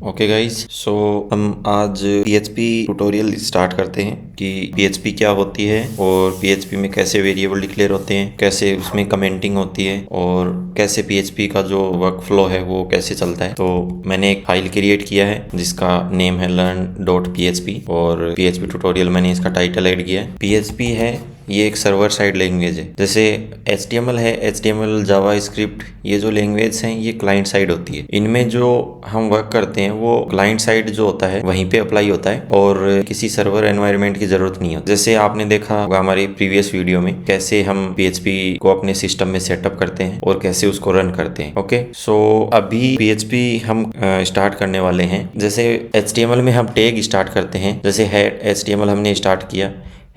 Okay guys, सो हम आज PHP tutorial start करते हैं कि PHP क्या होती है और PHP में कैसे वेरिएबल डिक्लेयर होते हैं, कैसे उसमें कमेंटिंग होती है और कैसे PHP का जो वर्क फ्लो है वो कैसे चलता है। तो मैंने एक फाइल क्रिएट किया है जिसका नेम है learn.php और PHP ट्यूटोरियल मैंने इसका टाइटल ऐड किया है। PHP है ये एक सर्वर साइड लैंग्वेज है, जैसे HTML है, HTML जावास्क्रिप्ट, ये जो लैंग्वेज हैं ये क्लाइंट साइड होती है। इनमें जो हम वर्क करते हैं वो क्लाइंट साइड जो होता है वहीं पे अप्लाई होता है और किसी सर्वर एनवायरनमेंट की जरूरत नहीं होती। जैसे आपने देखा होगा हमारी प्रीवियस वीडियो में कैसे हम PHP को अपने सिस्टम में सेटअप करते हैं और कैसे उसको रन करते हैं। ओके, सो अभी PHP हम स्टार्ट करने वाले हैं। जैसे HTML में हम टैग स्टार्ट करते हैं, जैसे हेड HTML हमने स्टार्ट किया,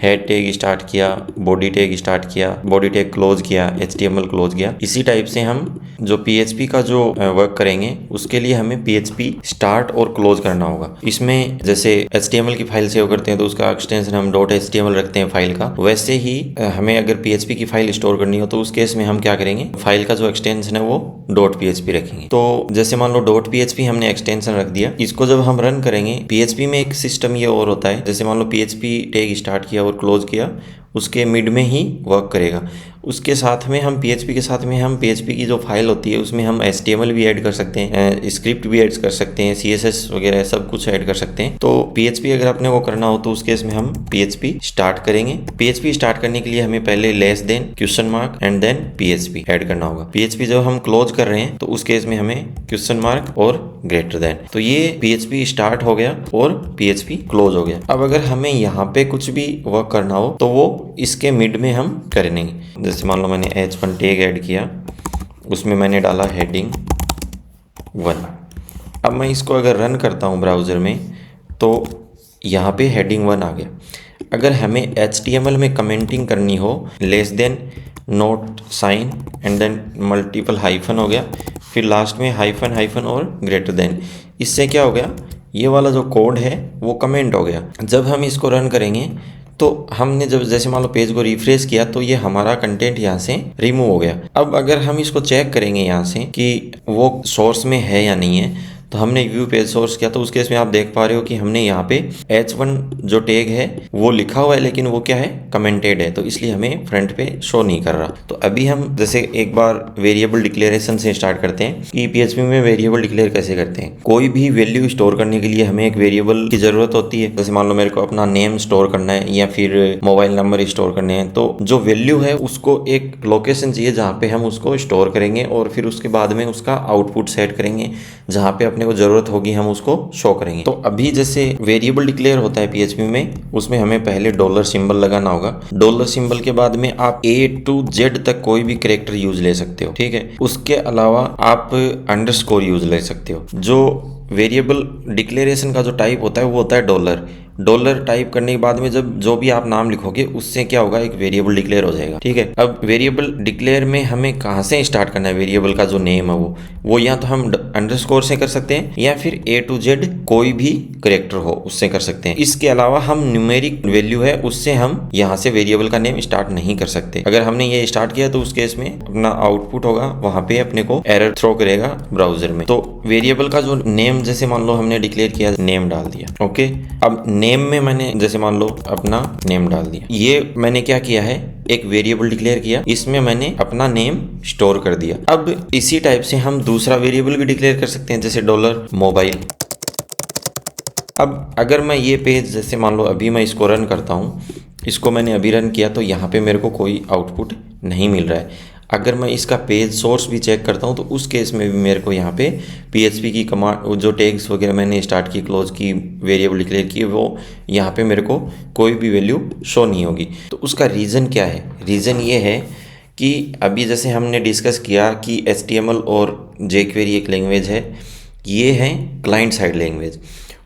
हेड टैग स्टार्ट किया, बॉडी टैग स्टार्ट किया, बॉडी टैग क्लोज किया, HTML क्लोज किया। इसी टाइप से हम जो PHP का जो वर्क करेंगे उसके लिए हमें PHP स्टार्ट और क्लोज करना होगा। इसमें जैसे HTML की फाइल सेव करते हैं तो उसका एक्सटेंशन हम .html रखते हैं फाइल का, वैसे ही हमें अगर PHP की फाइल स्टोर करनी हो तो उस केस में हम क्या करेंगे, फाइल का जो एक्सटेंशन है वो .php रखेंगे। तो जैसे मान लो .php हमने एक्सटेंशन रख दिया, इसको जब हम रन करेंगे PHP में एक सिस्टम ये और होता है, जैसे मान लो PHP टैग स्टार्ट किया और क्लोज किया, उसके मिड में ही वर्क करेगा। उसके साथ में हम PHP के साथ में हम PHP की जो फाइल होती है उसमें हम HTML भी ऐड कर सकते हैं, स्क्रिप्ट भी ऐड कर सकते हैं, CSS वगैरह सब कुछ ऐड कर सकते हैं। तो PHP अगर अपने को करना हो तो उस केस में हम PHP स्टार्ट करेंगे। PHP स्टार्ट करने के लिए हमें पहले less than question mark and then PHP add करना होगा। PHP जब हम क्लोज कर रहे हैं तो उस केस में हमें क्वेश्चन मार्क और ग्रेटर देन। तो ये PHP स्टार्ट हो गया और PHP क्लोज हो गया। अब अगर हमें यहाँ पे कुछ भी वर्क करना हो तो वो इसके मिड में हम करेंगे। जैसे मान लो मैंने H1 टैग ऐड किया, उसमें मैंने डाला हेडिंग 1। अब मैं इसको अगर रन करता हूँ ब्राउज़र में तो यहाँ पे हेडिंग 1 आ गया। अगर हमें HTML में कमेंटिंग करनी हो, less than not sign and then multiple hyphen हो गया, फिर लास्ट में हाइफन हाइफन और ग्रेटर देन। इससे क्या हो गया, ये वाला जो कोड है वो कमेंट हो गया। जब हम इसको रन करेंगे तो हमने जब जैसे मान लो पेज को रिफ्रेश किया तो ये हमारा कंटेंट यहाँ से रिमूव हो गया। अब अगर हम इसको चेक करेंगे यहाँ से कि वो सोर्स में है या नहीं है, तो हमने व्यू पेज सोर्स किया तो उस केस में आप देख पा रहे हो कि हमने यहाँ पे H1 जो टैग है वो लिखा हुआ है, लेकिन वो क्या है, कमेंटेड है, तो इसलिए हमें फ्रंट पे शो नहीं कर रहा। तो अभी हम जैसे एक बार वेरिएबल डिक्लेरेशन से स्टार्ट करते हैं कि PHP में वेरिएबल डिक्लेयर कैसे करते हैं। कोई भी वैल्यू स्टोर करने के लिए हमें एक वेरिएबल की जरूरत होती है। जैसे मान लो मेरे को अपना नेम स्टोर करना है या फिर मोबाइल नंबर स्टोर करने हैं, तो जो वैल्यू है उसको एक लोकेशन चाहिए जहाँ पे हम उसको स्टोर करेंगे और फिर उसके बाद में उसका आउटपुट सेट करेंगे, जहाँ पे अपने को जरूरत होगी हम उसको शो करेंगे। तो अभी जैसे वेरिएबल डिक्लेयर होता है PHP में, उसमें हमें पहले डॉलर सिंबल लगाना होगा। डॉलर सिंबल के बाद में आप A to Z तक कोई भी कैरेक्टर यूज ले सकते हो, ठीक है। उसके अलावा आप अंडरस्कोर यूज ले सकते हो। जो वेरिएबल डिक्लेरेशन का जो टाइप होता है वो होता है डॉलर। डॉलर टाइप करने के बाद में जब जो भी आप नाम लिखोगे उससे क्या होगा, एक वेरिएबल डिक्लेयर हो जाएगा, ठीक है। अब वेरिएबल डिक्लेयर में हमें कहाँ से स्टार्ट करना है, वेरिएबल का जो नेम है वो या तो हम अंडरस्कोर से कर सकते हैं या फिर A to Z कोई भी कैरेक्टर हो उससे कर सकते हैं। इसके अलावा हम न्यूमेरिक वैल्यू है उससे हम यहाँ से वेरिएबल का नेम स्टार्ट नहीं कर सकते। अगर हमने ये स्टार्ट किया तो उस केस में अपना आउटपुट होगा, वहां पे अपने को एरर थ्रो करेगा ब्राउजर में। तो वेरिएबल का जो नेम, जैसे मान लो हमने डिक्लेयर किया, नेम डाल दिया, ओके। अब नेम में मैंने जैसे मान लो अपना नेम डाल दिया। ये मैंने क्या किया है, एक वेरिएबल डिक्लेयर किया, इसमें मैंने अपना नेम स्टोर कर दिया। अब इसी टाइप से हम दूसरा वेरिएबल भी डिक्लेयर कर सकते हैं, जैसे डॉलर मोबाइल। अब अगर मैं ये पेज जैसे मान लो अभी मैं इसको रन करता हूँ, इसको मैंने अभी रन किया तो यहाँ पे मेरे को कोई आउटपुट नहीं मिल रहा है। अगर मैं इसका पेज सोर्स भी चेक करता हूँ तो उस केस में भी मेरे को यहाँ पे PHP की कमांड, जो टैग्स वगैरह मैंने स्टार्ट की, क्लोज की, वेरिएबल डिक्लेयर की, वो यहाँ पे मेरे को कोई भी वैल्यू शो नहीं होगी। तो उसका रीज़न क्या है, रीज़न ये है कि अभी जैसे हमने डिस्कस किया कि HTML और jQuery एक लैंग्वेज है, ये है क्लाइंट साइड लैंग्वेज,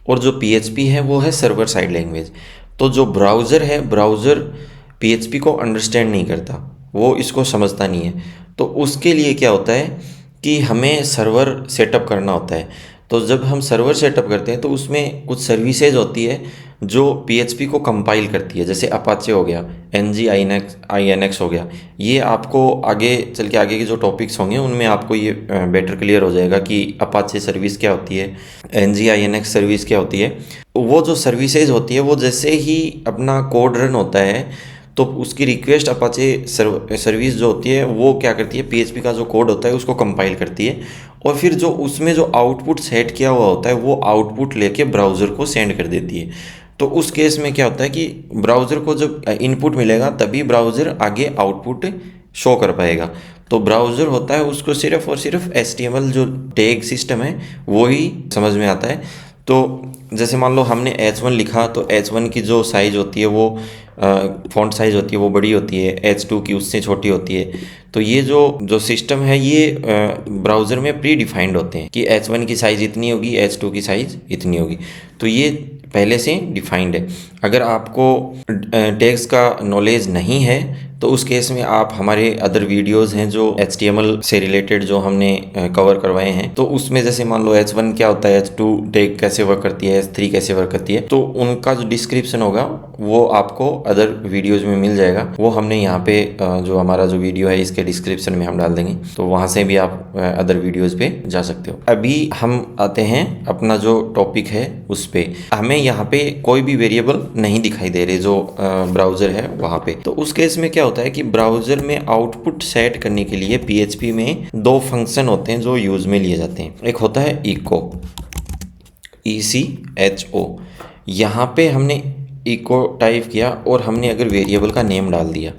और जो PHP है वो है सर्वर साइड लैंग्वेज। तो जो ब्राउज़र है, ब्राउज़र PHP को अंडरस्टैंड नहीं करता, वो इसको समझता नहीं है। तो उसके लिए क्या होता है कि हमें सर्वर सेटअप करना होता है। तो जब हम सर्वर सेटअप करते हैं तो उसमें कुछ सर्विसेज होती है जो PHP को कंपाइल करती है, जैसे अपाचे हो गया, INX हो गया। ये आपको आगे चल के आगे के जो टॉपिक्स होंगे उनमें आपको ये बेटर क्लियर हो जाएगा कि अपाचे सर्विस क्या होती है, INX सर्विस क्या होती है। वो जो सर्विसेज होती है वो जैसे ही अपना कोड रन होता है तो उसकी रिक्वेस्ट अपाचे सर्विस जो होती है वो क्या करती है, PHP का जो कोड होता है उसको कंपाइल करती है और फिर जो उसमें जो आउटपुट सेट किया हुआ होता है वो आउटपुट लेके ब्राउज़र को सेंड कर देती है। तो उस केस में क्या होता है कि ब्राउज़र को जब इनपुट मिलेगा तभी ब्राउज़र आगे आउटपुट शो कर पाएगा। तो ब्राउज़र होता है उसको सिर्फ और सिर्फ HTML जो टैग सिस्टम है वो ही समझ में आता है। तो जैसे मान लो हमने H1 लिखा तो H1 की जो साइज़ होती है वो फॉन्ट साइज़ होती है वो बड़ी होती है, H2 की उससे छोटी होती है। तो ये जो सिस्टम है ये ब्राउज़र में प्री डिफाइंड होते हैं कि H1 की साइज़ इतनी होगी, H2 की साइज़ इतनी होगी। तो ये पहले से डिफाइंड है। अगर आपको टैग्स का नॉलेज नहीं है तो उस केस में आप हमारे अदर वीडियोस हैं जो HTML से रिलेटेड जो हमने कवर करवाए हैं, तो उसमें जैसे मान लो H1 क्या होता है, H2 टैग कैसे वर्क करती है, H3 कैसे वर्क करती है, तो उनका जो डिस्क्रिप्शन होगा वो आपको अदर वीडियोज़ में मिल जाएगा। वो हमने यहाँ पे जो हमारा जो वीडियो है इसके डिस्क्रिप्शन में हम डाल देंगे, तो वहाँ से भी आप अदर वीडियोज़ पे जा सकते हो। अभी हम आते हैं अपना जो टॉपिक है उस पर। हमें यहाँ पे कोई भी वेरिएबल नहीं दिखाई दे रहे जो ब्राउज़र है वहाँ पे। तो उस केस में क्या होता है कि ब्राउज़र में आउटपुट सेट करने के लिए PHP में दो फंक्शन होते हैं जो यूज़ में लिए जाते हैं। एक होता है echo, ECHO। यहाँ पे हमने echo टाइप किया और हमने अगर वेरिएबल का नेम डाल दिया,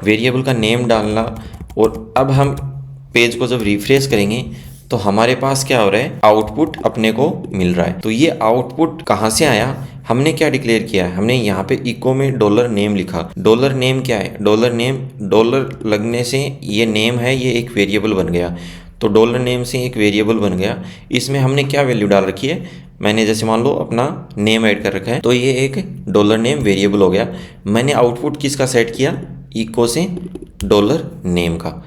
वेरिएबल का नेम डालना, और अब हम पेज को जब रिफ्रेश करेंगे तो हमारे पास क्या हो रहा है, आउटपुट अपने को मिल रहा है। तो ये आउटपुट कहाँ से आया, हमने क्या डिक्लेयर किया है, हमने यहाँ पे इको में डॉलर नेम लिखा। डॉलर नेम क्या है, डॉलर नेम, डॉलर लगने से ये नेम है, ये एक वेरिएबल बन गया। तो डॉलर नेम से एक वेरिएबल बन गया। इसमें हमने क्या वैल्यू डाल रखी है, मैंने जैसे मान लो अपना नेम ऐड कर रखा है, तो ये एक डॉलर नेम वेरिएबल हो गया। मैंने आउटपुट किसका सेट किया, इको से डॉलर नेम का।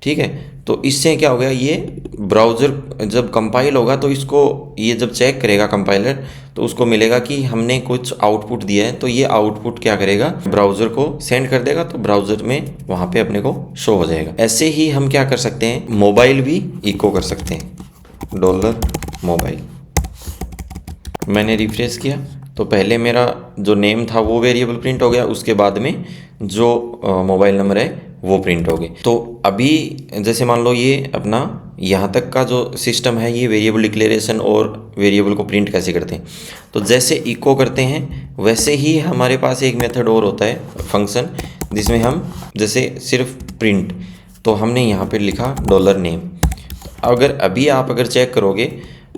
ठीक है, तो इससे क्या हो गया, ये ब्राउज़र जब कंपाइल होगा तो इसको ये जब चेक करेगा कंपाइलर तो उसको मिलेगा कि हमने कुछ आउटपुट दिया है, तो ये आउटपुट क्या करेगा, ब्राउज़र को सेंड कर देगा, तो ब्राउज़र में वहाँ पे अपने को शो हो जाएगा। ऐसे ही हम क्या कर सकते हैं, मोबाइल भी इको कर सकते हैं, डॉलर मोबाइल। मैंने रिफ्रेश किया तो पहले मेरा जो नेम था वो वेरिएबल प्रिंट हो गया, उसके बाद में जो मोबाइल नंबर है वो प्रिंट हो गए। तो अभी जैसे मान लो ये अपना यहाँ तक का जो सिस्टम है, ये वेरिएबल डिक्लेरेशन और वेरिएबल को प्रिंट कैसे करते हैं। तो जैसे इको करते हैं वैसे ही हमारे पास एक मेथड और होता है, फंक्शन, जिसमें हम जैसे सिर्फ प्रिंट, तो हमने यहाँ पे लिखा डॉलर नेम। अगर अभी आप अगर चेक करोगे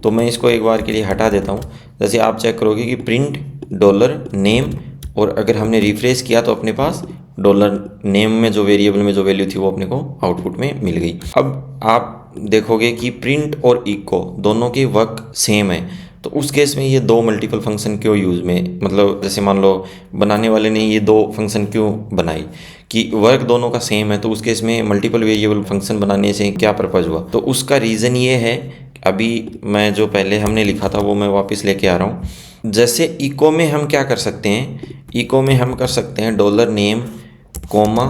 तो मैं इसको एक बार के लिए हटा देता हूँ। जैसे आप चेक करोगे कि प्रिंट डॉलर नेम, और अगर हमने रिफ्रेश किया तो अपने पास डॉलर नेम में जो वेरिएबल में जो वैल्यू थी वो अपने को आउटपुट में मिल गई। अब आप देखोगे कि प्रिंट और इको दोनों के वर्क सेम है, तो उस केस में ये दो मल्टीपल फंक्शन क्यों यूज़ में, मतलब जैसे मान लो बनाने वाले ने ये दो फंक्शन क्यों बनाई कि वर्क दोनों का सेम है, तो उस केस में मल्टीपल वेरिएबल फंक्शन बनाने से क्या पर्पज़ हुआ। तो उसका रीज़न ये है, अभी मैं जो पहले हमने लिखा था वो मैं वापस लेके आ रहा हूँ। जैसे इको में हम क्या कर सकते हैं, इको में हम कर सकते हैं dollar name comma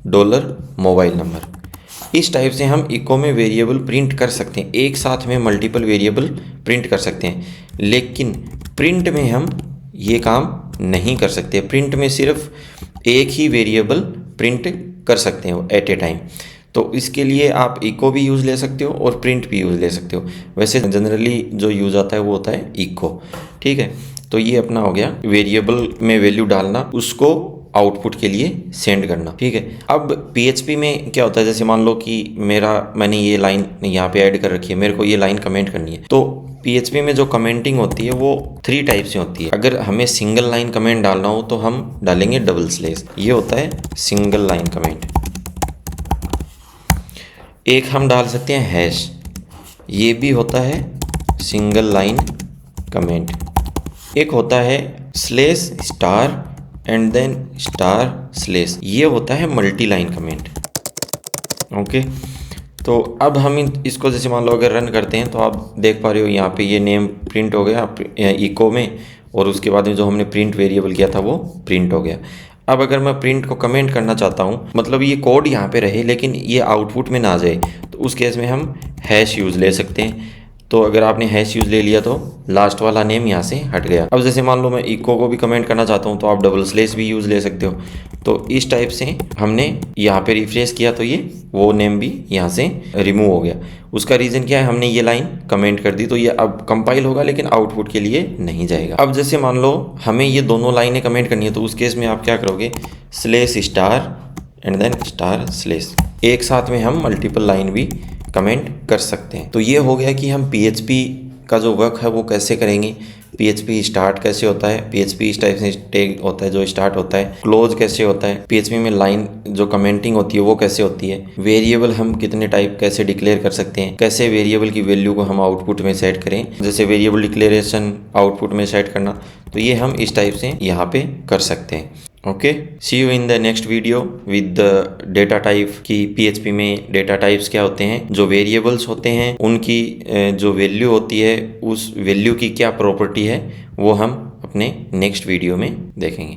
dollar mobile number. इस टाइप से हम इको में वेरिएबल प्रिंट कर सकते हैं, एक साथ में मल्टीपल वेरिएबल प्रिंट कर सकते हैं। लेकिन प्रिंट में हम ये काम नहीं कर सकते, प्रिंट में सिर्फ एक ही वेरिएबल प्रिंट कर सकते हो एट ए टाइम। तो इसके लिए आप इको भी यूज़ ले सकते हो और प्रिंट भी यूज़ ले सकते हो। वैसे जनरली जो यूज़ आता है वो होता है इको। ठीक है, तो ये अपना हो गया वेरिएबल में वैल्यू डालना, उसको आउटपुट के लिए सेंड करना। ठीक है, अब PHP में क्या होता है, जैसे मान लो कि मैंने ये लाइन यहाँ पे ऐड कर रखी है, मेरे को ये लाइन कमेंट करनी है। तो PHP में जो कमेंटिंग होती है वो 3 टाइप से होती है। अगर हमें सिंगल लाइन कमेंट डालना हो तो हम डालेंगे डबल स्लैश, ये होता है सिंगल लाइन कमेंट। एक हम डाल सकते हैं हैश, ये भी होता है सिंगल लाइन कमेंट। एक होता है slash star and then star slash, ये होता है मल्टी लाइन कमेंट। ओके, तो अब हम इसको जैसे मान लो अगर रन करते हैं तो आप देख पा रहे हो यहाँ पे ये नेम प्रिंट हो गया इको में, और उसके बाद में जो हमने प्रिंट वेरिएबल किया था वो प्रिंट हो गया। अब अगर मैं प्रिंट को कमेंट करना चाहता हूँ, मतलब ये कोड यहाँ पे रहे लेकिन ये आउटपुट में ना जाए, तो उस केस में हम हैश यूज़ ले सकते हैं। तो अगर आपने हैश यूज़ ले लिया तो लास्ट वाला नेम यहाँ से हट गया। अब जैसे मान लो मैं इको को भी कमेंट करना चाहता हूँ तो आप डबल स्लेश भी यूज़ ले सकते हो। तो इस टाइप से हमने यहाँ पे रिफ्रेश किया तो ये वो नेम भी यहाँ से रिमूव हो गया। उसका रीज़न क्या है, हमने ये लाइन कमेंट कर दी तो ये अब कंपाइल होगा लेकिन आउटपुट के लिए नहीं जाएगा। अब जैसे मान लो हमें ये दोनों लाइनें कमेंट करनी है तो उस केस में आप क्या करोगे, slash star and then star slash, एक साथ में हम मल्टीपल लाइन भी कमेंट कर सकते हैं। तो ये हो गया कि हम PHP का जो वर्क है वो कैसे करेंगे, PHP स्टार्ट कैसे होता है, PHP इस टाइप से टैग होता है जो स्टार्ट होता है, क्लोज कैसे होता है, PHP में लाइन जो कमेंटिंग होती है वो कैसे होती है, वेरिएबल हम कितने टाइप कैसे डिक्लेयर कर सकते हैं, कैसे वेरिएबल की वैल्यू को हम आउटपुट में सेट करें, जैसे वेरिएबल डिक्लेरेशन आउटपुट में सेट करना, तो ये हम इस टाइप से यहाँ पे कर सकते हैं। Okay, see you in the next video with the data type की PHP में डेटा टाइप्स क्या होते हैं, जो वेरिएबल्स होते हैं उनकी जो वैल्यू होती है उस वैल्यू की क्या प्रॉपर्टी है वो हम अपने नेक्स्ट वीडियो में देखेंगे।